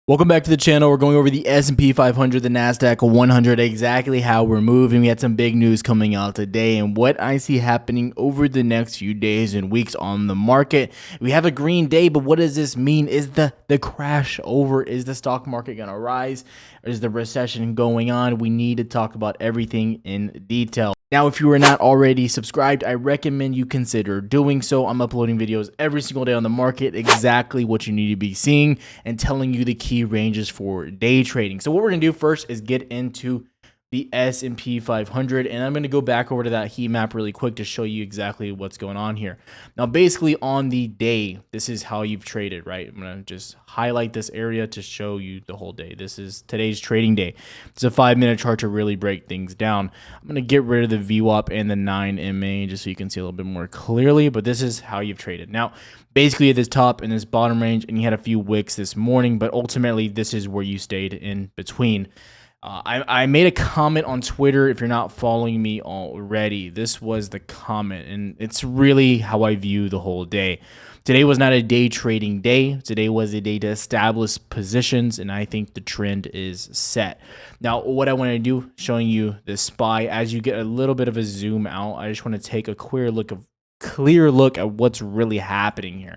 Welcome back to the channel. We're going over the SP 500, the Nasdaq 100, exactly how we're moving. We had some big news coming out today and what I see happening over the next few days and weeks on the market. We have a green day, but what does this mean? Is the crash over? Is the stock market going to rise? Is the recession going on? We need to talk about everything in detail. Now, if you are not already subscribed, I recommend you consider doing so. I'm uploading videos every single day on the market, exactly what you need to be seeing and telling you the key ranges for day trading. So what we're going to do first is get into the S&P 500, and I'm going to go back over to that heat map really quick to show you exactly what's going on here. Now, basically on the day, this is how you've traded, right? I'm going to just highlight this area to show you the whole day. This is today's trading day. It's a 5-minute chart to really break things down. I'm going to get rid of the VWAP and the 9MA just so you can see a little bit more clearly, but this is how you've traded. Now, basically at this top and this bottom range, and you had a few wicks this morning, but ultimately this is where you stayed in between. I made a comment on Twitter. If you're not following me already, this was the comment, and it's really how I view the whole day. Today was not a day trading day. Today was a day to establish positions, and I think the trend is set. Now, what I want to do, showing you the SPY, as you get a little bit of a zoom out, I just want to take a clear look at what's really happening here.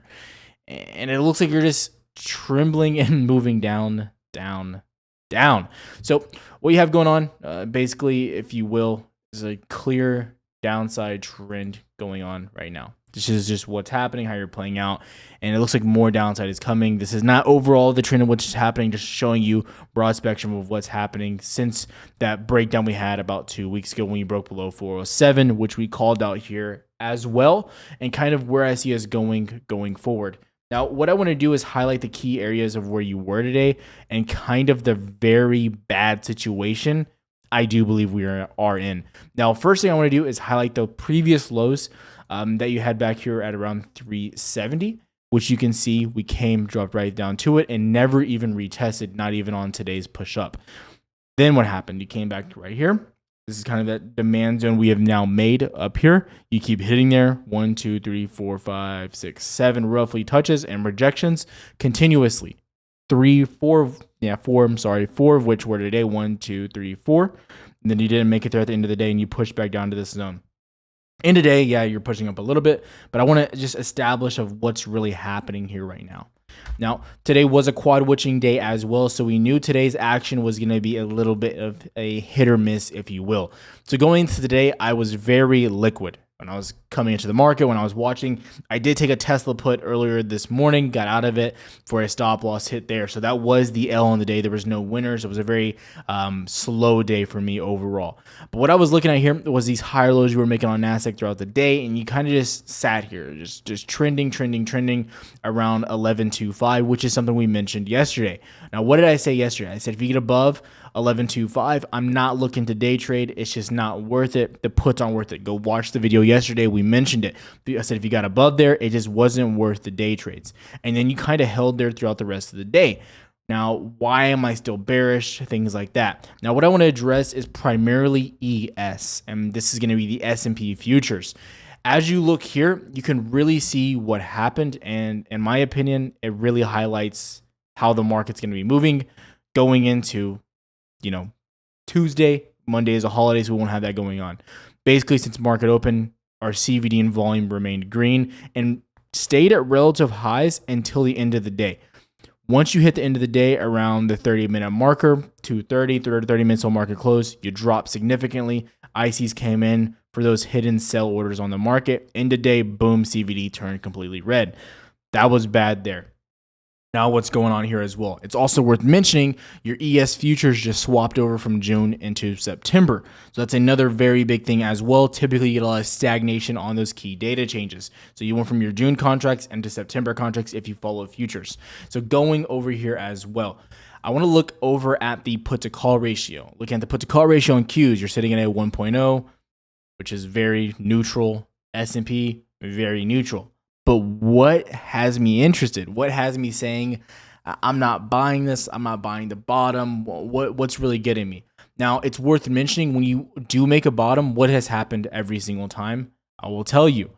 And it looks like you're just trembling and moving down. So what you have going on, basically, if you will, is a clear downside trend going on right now. This is just what's happening, how you're playing out, and it looks like more downside is coming. This is not overall the trend of what's happening, just showing you broad spectrum of what's happening since that breakdown we had about 2 weeks ago when you broke below 407, which we called out here as well, and kind of where I see us going forward. Now, what I want to do is highlight the key areas of where you were today and kind of the very bad situation I do believe we are in. Now, first thing I want to do is highlight the previous lows that you had back here at around 370, which you can see we dropped right down to it and never even retested, not even on today's push up. Then what happened? You came back to right here. This is kind of that demand zone we have now made up here. You keep hitting there. 1, 2, 3, 4, 5, 6, 7 roughly touches and rejections continuously. 4 of which were today. 1, 2, 3, 4. And then you didn't make it there at the end of the day and you pushed back down to this zone. In today, yeah, you're pushing up a little bit, but I want to just establish of what's really happening here right now. Now, today was a quad witching day as well, so we knew today's action was going to be a little bit of a hit or miss, if you will. So going into today, I was very liquid. When I was coming into the market, when I was watching, I did take a Tesla put earlier this morning, got out of it for a stop loss hit there. So that was the L on the day. There was no winners. It was a very slow day for me overall. But what I was looking at here was these higher lows you were making on Nasdaq throughout the day, and you kind of just sat here, just trending around 11.25, which is something we mentioned yesterday. Now, what did I say yesterday? I said if you get above 11.25, I'm not looking to day trade. It's just not worth it. The puts aren't worth it. Go watch the video yesterday. We mentioned it. I said if you got above there, it just wasn't worth the day trades. And then you kind of held there throughout the rest of the day. Now, why am I still bearish? Things like that. Now, what I want to address is primarily ES, and this is going to be the S&P futures. As you look here, you can really see what happened, and in my opinion, it really highlights how the market's going to be moving going into Tuesday. Monday is a holiday, so we won't have that going on. Basically, since market open, our CVD and volume remained green and stayed at relative highs until the end of the day. Once you hit the end of the day around the 30-minute marker, 2:30, 30 minutes till market close, you drop significantly. ICs came in for those hidden sell orders on the market. End of day, boom, CVD turned completely red. That was bad there. Now what's going on here as well. It's also worth mentioning your ES futures just swapped over from June into September. So that's another very big thing as well. Typically you get a lot of stagnation on those key data changes. So you went from your June contracts into September contracts if you follow futures. So going over here as well, I want to look over at the put to call ratio. Looking at the put to call ratio on Qs, you're sitting at a 1.0, which is very neutral. S&P, very neutral. But what has me interested? What has me saying, I'm not buying this, I'm not buying the bottom? What's really getting me? Now, it's worth mentioning when you do make a bottom, what has happened every single time? I will tell you,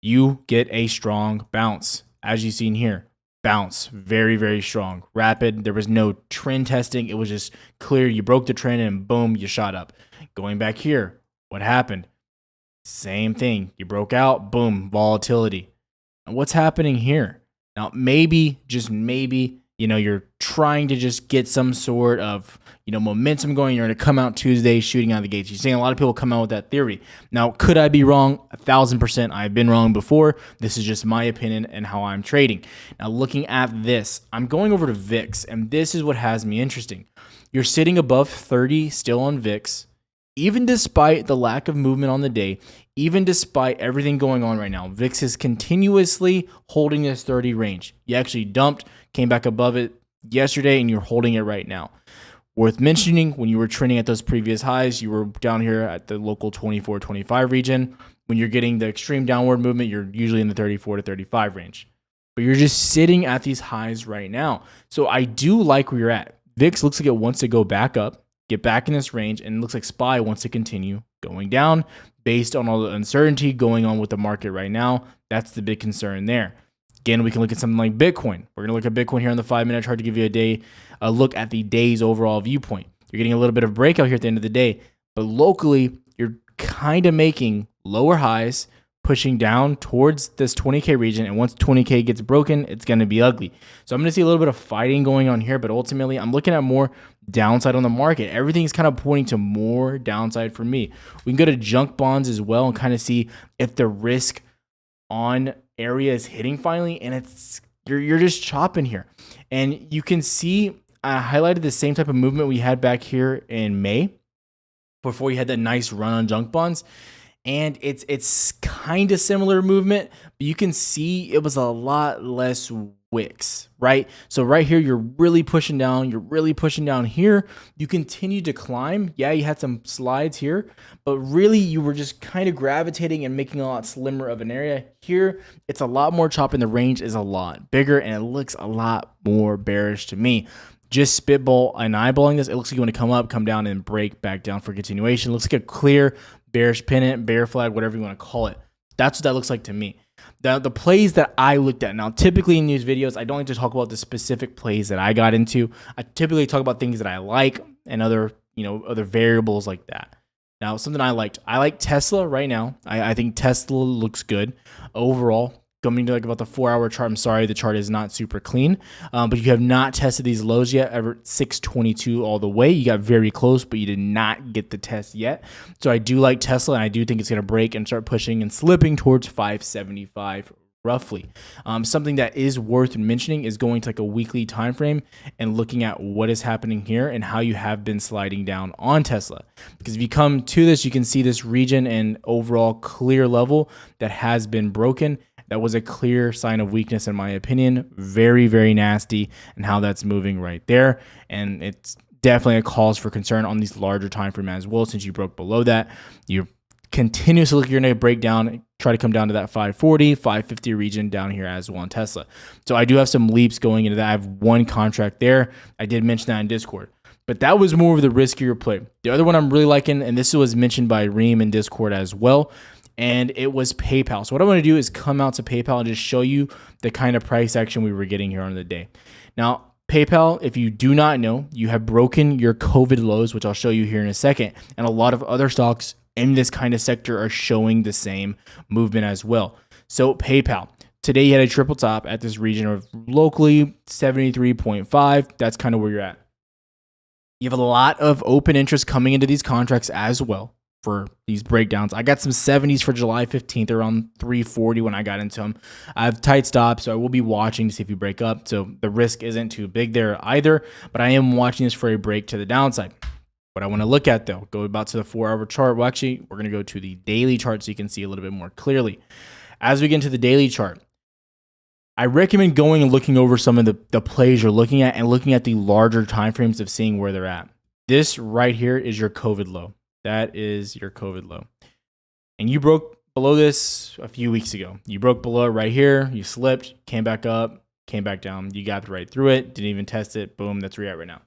you get a strong bounce, as you've seen here. bounce, very, very strong, rapid. There was no trend testing. It was just clear. You broke the trend and boom, you shot up. Going back here, what happened? Same thing. You broke out, boom, volatility. And what's happening here? Now, maybe, just maybe, you're trying to just get some sort of, momentum going. You're going to come out Tuesday shooting out of the gates. You're seeing a lot of people come out with that theory. Now, could I be wrong? 1,000%. I've been wrong before. This is just my opinion and how I'm trading. Now, looking at this, I'm going over to VIX, and this is what has me interesting. You're sitting above 30 still on VIX, even despite the lack of movement on the day, even despite everything going on right now. VIX is continuously holding this 30 range. You actually dumped, came back above it yesterday, and you're holding it right now. Worth mentioning, when you were trending at those previous highs, you were down here at the local 24, 25 region. When you're getting the extreme downward movement, you're usually in the 34 to 35 range. But you're just sitting at these highs right now. So I do like where you're at. VIX looks like it wants to go back up, get back in this range, and it looks like SPY wants to continue going down based on all the uncertainty going on with the market right now. That's the big concern there. Again, we can look at something like Bitcoin. We're going to look at Bitcoin here on the 5-minute chart to give you a look at the day's overall viewpoint. You're getting a little bit of breakout here at the end of the day, but locally, you're kind of making lower highs, pushing down towards this 20K region. And once 20K gets broken, it's going to be ugly. So I'm going to see a little bit of fighting going on here, but ultimately, I'm looking at more downside on the market. Everything's kind of pointing to more downside for me. We can go to junk bonds as well and kind of see if the risk on area is hitting finally, and you're just chopping here. And you can see I highlighted the same type of movement we had back here in May before we had that nice run on junk bonds. And it's kind of similar movement, but you can see it was a lot less wicks, right? So right here, you're really pushing down. You're really pushing down here. You continue to climb. Yeah, you had some slides here, but really you were just kind of gravitating and making a lot slimmer of an area. Here, it's a lot more chopping. The range is a lot bigger, and it looks a lot more bearish to me. Just spitball and eyeballing this, it looks like you want to come up, come down, and break back down for continuation. It looks like a clear bearish pennant, bear flag, whatever you want to call it. That's what that looks like to me. The plays that I looked at. Now, typically in these videos, I don't like to talk about the specific plays that I got into. I typically talk about things that I like and other variables like that. Now, something I like Tesla right now. I think Tesla looks good overall. Coming to about the 4-hour chart. I'm sorry, the chart is not super clean, but you have not tested these lows yet. Ever 622 all the way. You got very close, but you did not get the test yet. So I do like Tesla, and I do think it's going to break and start pushing and slipping towards 575 roughly. Something that is worth mentioning is going to like a weekly time frame and looking at what is happening here and how you have been sliding down on Tesla. Because if you come to this, you can see this region and overall clear level that has been broken. That was a clear sign of weakness, in my opinion. Very, very nasty, and how that's moving right there. And it's definitely a cause for concern on these larger time frame as well. Since you broke below that, you're continuously looking, you're going to break down, try to come down to that 540, 550 region down here as well on Tesla. So I do have some leaps going into that. I have one contract there. I did mention that in Discord. But that was more of the riskier play. The other one I'm really liking, and this was mentioned by Reem in Discord as well, and it was PayPal. So what I want to do is come out to PayPal and just show you the kind of price action we were getting here on the day. Now, PayPal, if you do not know, you have broken your COVID lows, which I'll show you here in a second. And a lot of other stocks in this kind of sector are showing the same movement as well. So PayPal, today you had a triple top at this region of locally 73.5. That's kind of where you're at. You have a lot of open interest coming into these contracts as well for these breakdowns. I got some 70s for July 15th, around 340 when I got into them. I have tight stops, so I will be watching to see if you break up. So the risk isn't too big there either, but I am watching this for a break to the downside. What I want to look at though, go about to the 4-hour chart. Well, actually, we're going to go to the daily chart so you can see a little bit more clearly. As we get into the daily chart, I recommend going and looking over some of the plays you're looking at and looking at the larger time frames of seeing where they're at. This right here is your COVID low. That is your COVID low. And you broke below this a few weeks ago. You broke below it right here. You slipped, came back up, came back down. You got right through it. Didn't even test it. Boom, that's where you're at right now.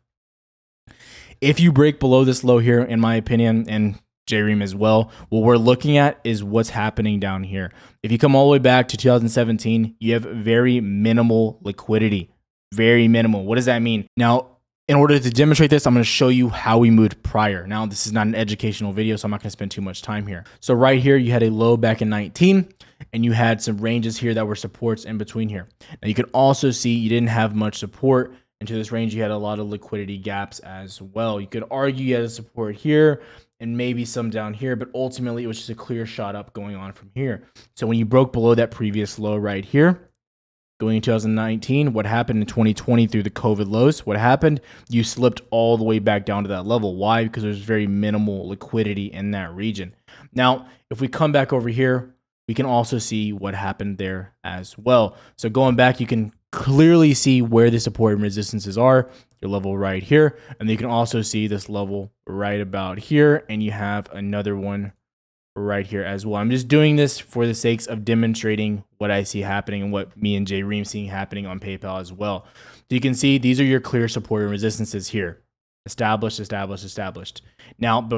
If you break below this low here, in my opinion, and JReam as well. What we're looking at is what's happening down here. If you come all the way back to 2017, you have very minimal liquidity. Very minimal. What does that mean? Now, in order to demonstrate this, I'm going to show you how we moved prior. Now, this is not an educational video, so I'm not going to spend too much time here. So right here, you had a low back in 19, and you had some ranges here that were supports in between here. Now, you can also see you didn't have much support into this range. You had a lot of liquidity gaps as well. You could argue you had a support here and maybe some down here, but ultimately it was just a clear shot up going on from here. So when you broke below that previous low right here, going in 2019, what happened in 2020 through the COVID lows? What happened? You slipped all the way back down to that level. Why? Because there's very minimal liquidity in that region. Now, if we come back over here, we can also see what happened there as well. So going back, you can clearly see where the support and resistances are, your level right here. And you can also see this level right about here. And you have another one right here as well. I'm just doing this for the sakes of demonstrating what I see happening and what me and JReam seeing happening on PayPal as well. So you can see these are your clear support and resistances here. Established, established, established. Now,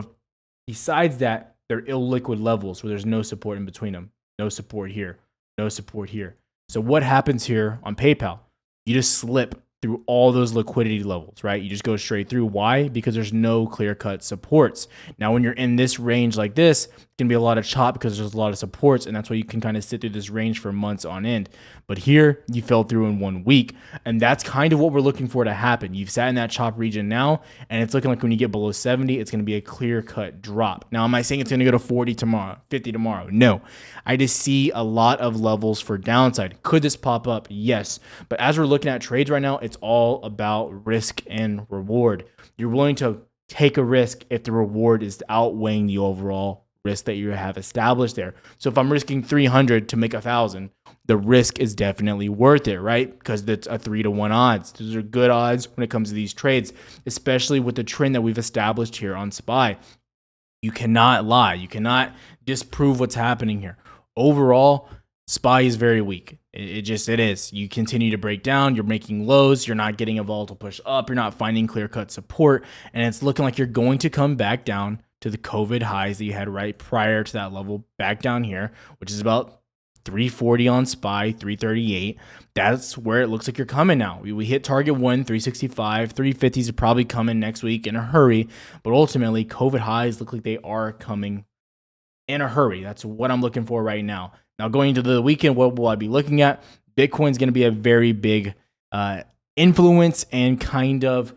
besides that, they're illiquid levels where there's no support in between them. No support here, no support here. So what happens here on PayPal? You just slip through all those liquidity levels, right? You just go straight through. Why? Because there's no clear-cut supports. Now, when you're in this range like this, it can be a lot of chop because there's a lot of supports, and that's why you can kind of sit through this range for months on end. But here, you fell through in 1 week, and that's kind of what we're looking for to happen. You've sat in that chop region now, and it's looking like when you get below 70, it's going to be a clear-cut drop. Now, am I saying it's going to go to 40 tomorrow, 50 tomorrow? No. I just see a lot of levels for downside. Could this pop up? Yes. But as we're looking at trades right now, it's all about risk and reward. You're willing to take a risk if the reward is outweighing the overall risk that you have established there. So if I'm risking 300 to make 1,000, the risk is definitely worth it, right? Because it's a 3-to-1 odds. Those are good odds when it comes to these trades, especially with the trend that we've established here on SPY. You cannot lie. You cannot disprove what's happening here. Overall, SPY is very weak. It is. You continue to break down. You're making lows. You're not getting a volatile push up. You're not finding clear-cut support. And it's looking like you're going to come back down to the COVID highs that you had right prior to that level back down here, which is about 340 on SPY, 338. That's where it looks like you're coming now. We hit target 1, 365. 350s are probably coming next week in a hurry. But ultimately, COVID highs look like they are coming in a hurry. That's what I'm looking for right now. Now, going into the weekend, what will I be looking at? Bitcoin's going to be a very big influence and kind of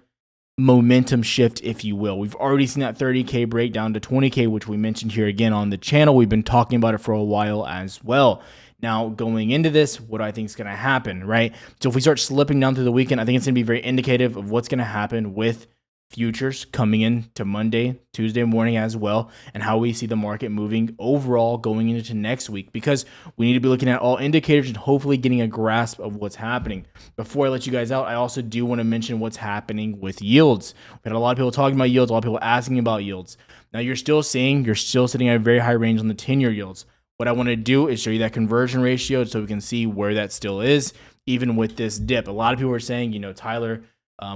momentum shift, if you will. We've already seen that 30K break down to 20K, which we mentioned here again on the channel. We've been talking about it for a while as well. Now, going into this, what do I think is going to happen, right? So if we start slipping down through the weekend, I think it's going to be very indicative of what's going to happen with futures coming in to Monday, Tuesday morning as well, and how we see the market moving overall going into next week, because we need to be looking at all indicators and hopefully getting a grasp of what's happening. Before I let you guys out, I also do want to mention what's happening with yields. We've had a lot of people talking about yields, a lot of people asking about yields. Now you're still sitting at a very high range on the 10-year yields. What I want to do is show you that conversion ratio so we can see where that still is, even with this dip. A lot of people are saying, Tyler,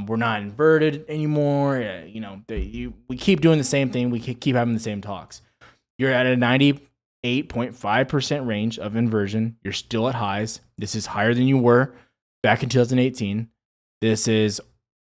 we're not inverted anymore. We keep doing the same thing. We keep having the same talks. You're at a 98.5% range of inversion. You're still at highs. This is higher than you were back in 2018. This is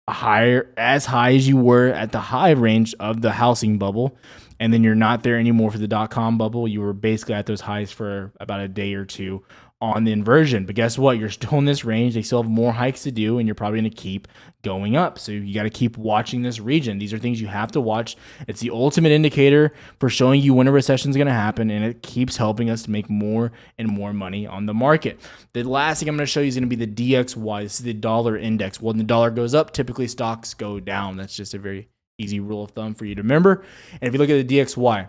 as high as you were at the high range of the housing bubble. And then you're not there anymore for the .com bubble. You were basically at those highs for about a day or two on the inversion. But guess what? You're still in this range. They still have more hikes to do, and you're probably going to keep going up. So you got to keep watching this region. These are things you have to watch. It's the ultimate indicator for showing you when a recession is going to happen, and it keeps helping us to make more and more money on the market. The last thing I'm going to show you is going to be the DXY. This is the dollar index. When the dollar goes up, typically stocks go down. That's just a very easy rule of thumb for you to remember. And if you look at the DXY,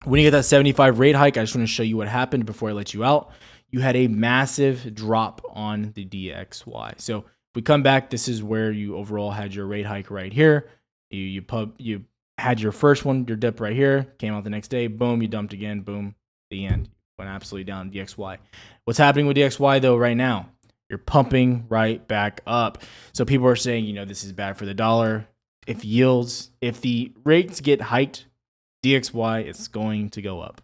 when you get that 75 rate hike, I just want to show you what happened before I let you out. You had a massive drop on the DXY. So if we come back, this is where you overall had your rate hike right here. You had your first one, your dip right here, came out the next day, boom, you dumped again, boom, the end. Went absolutely down DXY. What's happening with DXY though right now? You're pumping right back up. So people are saying, this is bad for the dollar. If the rates get hiked DXY, it's going to go up.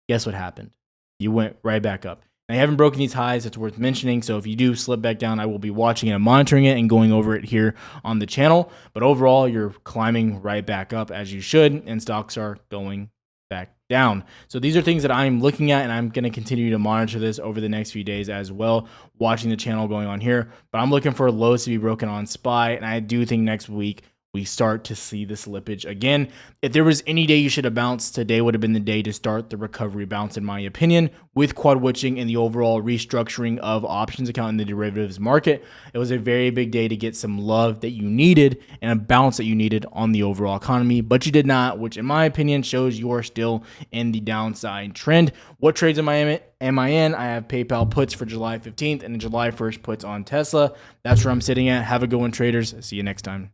Guess what happened? You went right back up. I haven't broken these highs. That's worth mentioning. So if you do slip back down, I will be watching and monitoring it and going over it here on the channel. But overall, you're climbing right back up as you should, and stocks are going back down. So these are things that I'm looking at, and I'm going to continue to monitor this over the next few days as well, watching the channel going on here. But I'm looking for lows to be broken on SPY, and I do think next week we start to see the slippage again. If there was any day you should have bounced, today would have been the day to start the recovery bounce, in my opinion, with quad witching and the overall restructuring of options account in the derivatives market. It was a very big day to get some love that you needed and a bounce that you needed on the overall economy, but you did not, which in my opinion shows you are still in the downside trend. What trades am I in? I have PayPal puts for July 15th and July 1st puts on Tesla. That's where I'm sitting at. Have a good one, traders. See you next time.